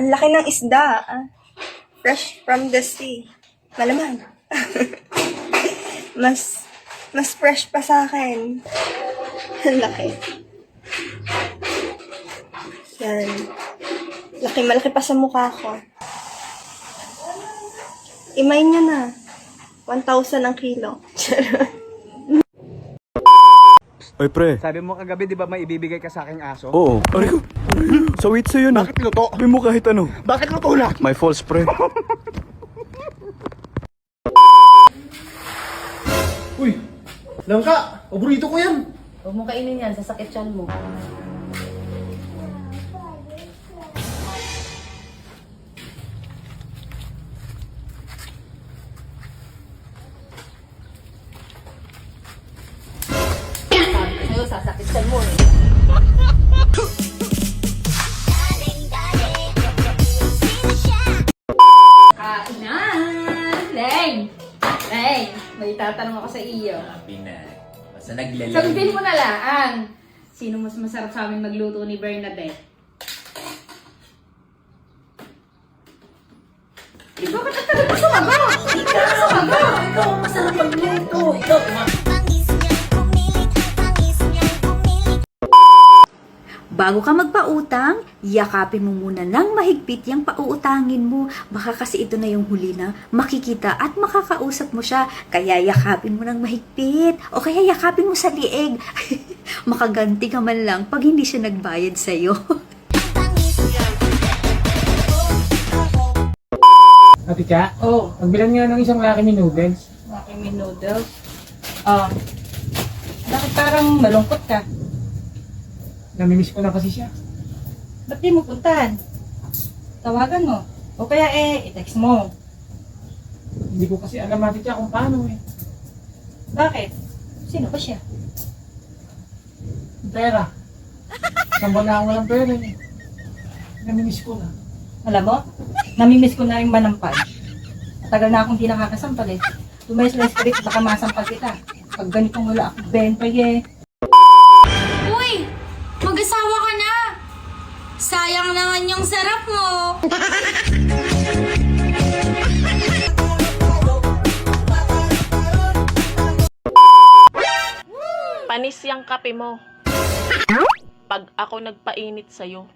Ang laki ng isda. Fresh from the sea. Malaman. mas fresh pa sa akin. Ang laki. Yan. Malaki pa sa mukha ko. Imay niya na. 1,000 ang kilo. Oy, pre. Sabi mo kagabi, di ba may ibibigay ka sa aking aso? Oo. Aray ko. Sawit sa'yo na. Bakit luto? Sabi mo kahit ano. Bakit luto na? My false, pre. Uy! Langka! Paborito ko yan! Huwag mo kainin yan, sasakit tiyan mo. Sabi ko sa'yo, sasakit tiyan mo eh. Kainan! Leng! Leng! May tatanong ako sa iyo. Happy na. Basta naglalang. Sagutin mo na lang. Sino mas masarap sa amin magluto ni Bernadette? Bakit ang tagal mo sumagot? Ikaw ang masarap magluto. Ikaw. Bago ka magpautang, yakapin mo muna ng mahigpit yung pauutangin mo. Baka kasi ito na yung huli na makikita at makakausap mo siya. Kaya yakapin mo ng mahigpit. O kaya yakapin mo sa lieg. Makaganti ka man lang pag hindi siya nagbayad sa'yo. Ate Cha? Oh, Magbilan nga ng isang Lucky Me noodles. Lucky Me noodles. Bakit parang malungkot ka? Namimiss ko na kasi siya. Ba't di mo puntahan? Tawagan mo. O kaya i-text mo. Hindi ko kasi alam, Ate Cha, kung paano eh. Bakit? Sino ba siya? Pera. Isang buwan na ako walang pera eh. Namimiss ko na. Alam mo, namimiss ko na rin manampal. Tagal na akong di nakakasampal eh. Lumayas-layas ka rin, baka masampal kita. Pag ganitong wala akong bentay eh. Uy! Mag-asawa ka na! Sayang naman yung sarap mo! Panis yung kape mo. Pag ako nagpainit sa'yo.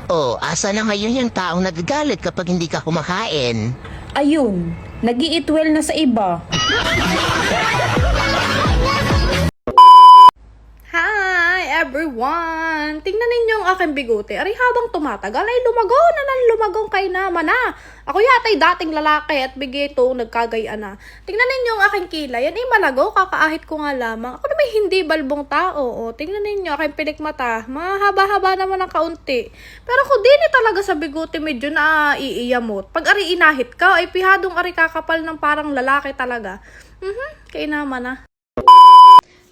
Oh, asa na ngayon yung taong nagagalit kapag hindi ka kumakain? Ayun, nag-i-eat-well na sa iba. Hi, everyone! Tingnan ninyo ang aking bigote. Aray, habang tumatagal ay lumago na ng lumagong kay naman na. Ako yata'y dating lalaki at bigito nagkagayaan na. Tingnan ninyo ang aking kilay. Yan ay malago, kakaahit ko nga lamang. Ako naman hindi balbong tao. O, tingnan ninyo aking pilikmata. Mahaba-haba naman ang kaunti. Pero kung di ni talaga sa bigote medyo na iiyamot. Pag ari inahit ka, ay pihadong ari kakapal ng parang lalaki talaga. Kay naman na.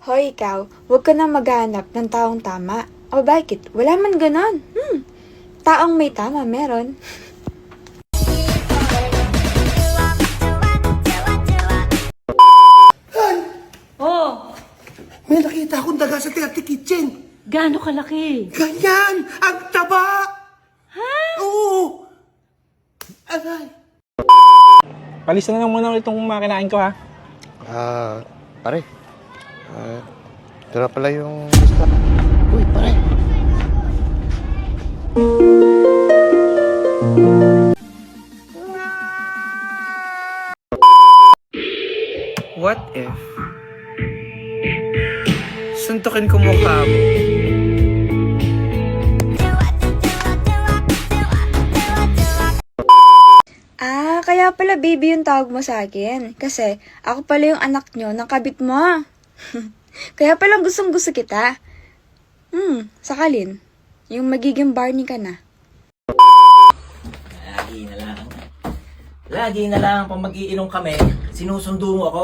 Hoy ikaw, huwag ka na maghanap ng taong tama. O bakit? Wala man ganon. Taong may tama, meron. Oh, May nakita akong daga sa Ate Kitchen. gaano kalaki? Ganyan! Ang taba! Ha? Oo! Aray! Palista na lang muna ulit itong makinain ko, ha? Pare. Ito na pala yung lista. Uy, pare. What if suntukin ko mukha mo? Kaya pala baby yung tawag mo sa akin. Kasi ako pala yung anak nyo ng kabit mo. Kaya pala gustong-gusto kita. Sakalin. Yung magiging Barney ka na. Lagi na lang pag mag-iinom kami, sinusundo mo ako.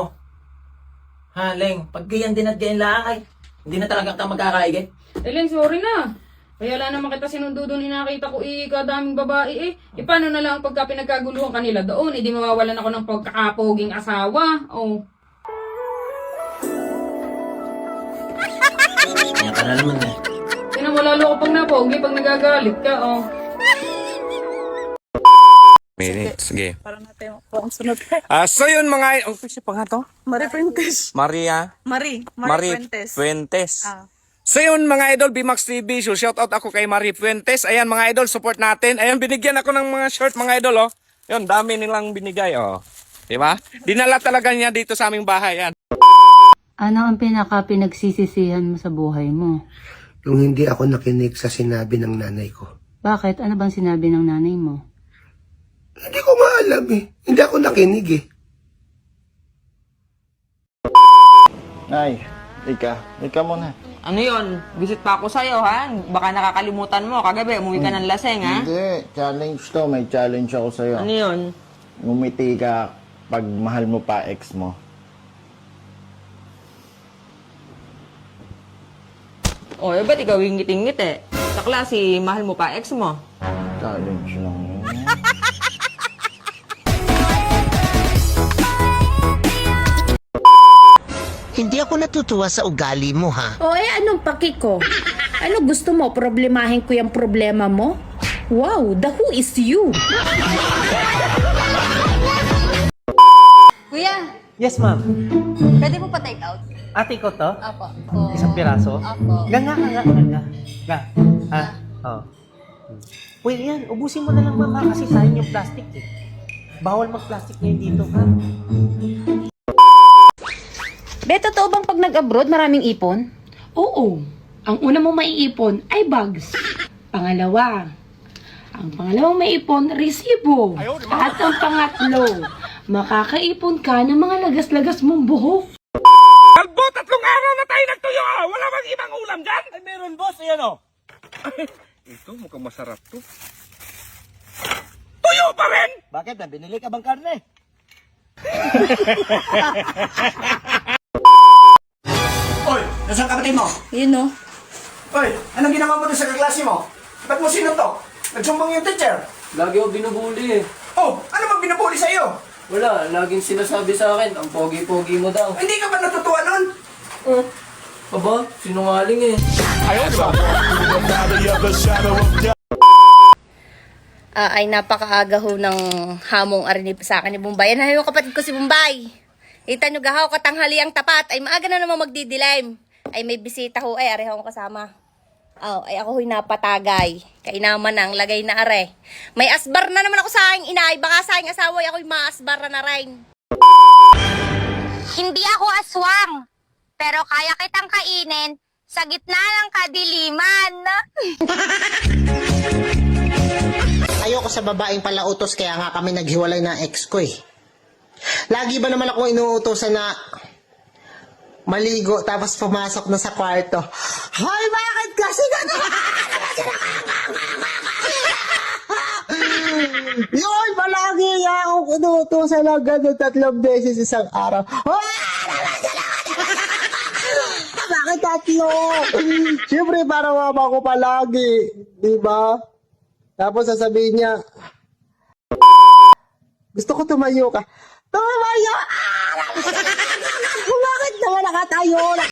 Ha, Leng, pag ganyan din at ganyan lang ay, hindi na talaga kita magkakaigit. Ellen, sorry na. Kaya wala naman kita sinundo doon, nakita ko kadaming babae eh. Paano na lang pagka pinagkaguluhan kanila doon? Di mawawalan ako ng pagkakapoging asawa. Oh. Kanya ka na naman eh. Tinan mo mo lalo kapag napogi, pag nagagalit ka, oh. Minutes, sige. Para natin ang sunod. So yun mga... Ang pwede pa nga to? Marie Fuentes. Maria? Marie Fuentes. Fuentes. So yun mga idol, BMAX TV, so shout out ako kay Marie Fuentes. Ayan mga idol, support natin. Ayan, binigyan ako ng mga shirt mga idol, oh. Yun, dami nilang binigay, oh. Diba? Dinala talaga niya dito sa aming bahay, yan. Ano ang pinaka-pinagsisisihan mo sa buhay mo? Nung hindi ako nakinig sa sinabi ng nanay ko. Bakit? Ano bang sinabi ng nanay mo? Hindi ko maalam eh. Hindi ako nakinig eh. Nay, ika muna. Ano yun? Visit pa ako sa'yo, ha? Baka nakakalimutan mo. Kagabi, umuwi ka ng laseng, ha? Hindi, challenge to. May challenge ako sa'yo. Ano yun? Ngumiti ka pag mahal mo pa ex mo. O, ba't ikaw yung ngiting-ngit, eh? Sa klase, mahal mo pa ex mo. Challenge lang yun. Hindi ako natutuwa sa ugali mo, ha? O anong paki ko? Ano gusto mo? Problemahin ko yung problema mo? Wow, the who is you? Kuya, Yes, ma'am. pwede mo pa take out? Ate ko to? Apo. Isang piraso? Apo. Nga. Ha? Oo. Pwede yan, ubusin mo na lang mama kasi sayang yung plastic eh. Bawal mag-plastic ngayon dito, ha? Be, totoo bang pag nag-abroad maraming ipon? Oo. Ang una mong maiipon ay bags. Pangalawa, ang pangalawang maipon, resibo. At ang pangatlo, makakaipon ka ng mga lagas-lagas mong buhok. Albo, 3 araw na tayo nagtuyo, ah! Wala bang ibang ulam dyan? Ay, meron, boss. Ayan, oh. Ito, mukhang masarap to. Tuyo pa rin! Bakit? Binili ka bang karne? Oy, nasaan kapatid mo? Yun no. Oy, anong ginawa mo doon sa kaklase mo? Ba't mo sinuntok? Nagsumbong yung teacher. Lagi ako binubuli, eh. Oh, ano bang binubuli sa iyo? Wala, laging sinasabi sa akin, ang pogi-pogi mo daw. Hindi ka ba natutuwa nun? Aba, sinungaling, eh. Ay napakaaga ho ng hamong arinip sa akin ni Bombay. Yan yung kapatid ko si Bombay. Kita nyo gahaw katanghali ang tapat. Ay maaga na naman magdidilim. Ay may bisita ho. Ay are akong kasama. Ay ako ho'y napatagay. Kainaman ang lagay na are. May asbar na naman ako sa aking inay. Baka sa aking asawa ako'y maasbar na rin. Hindi ako aswang, pero kaya kitang kainin sa gitna ng kadiliman. Ayoko sa babaeng palautos kaya nga kami naghiwalay ng ex ko eh. Lagi ba naman ako inuutosan na maligo tapos pumasok na sa kwarto? Hoy, bakit kasi yun, palagi ako inuutosan lang ganun 3 beses isang araw. Bakit 3? Siyempre para mama ko palagi, di ba? Tapos sasabihin niya, gusto ko tumayo ka. Tumayo! Bakit naman nakatayo?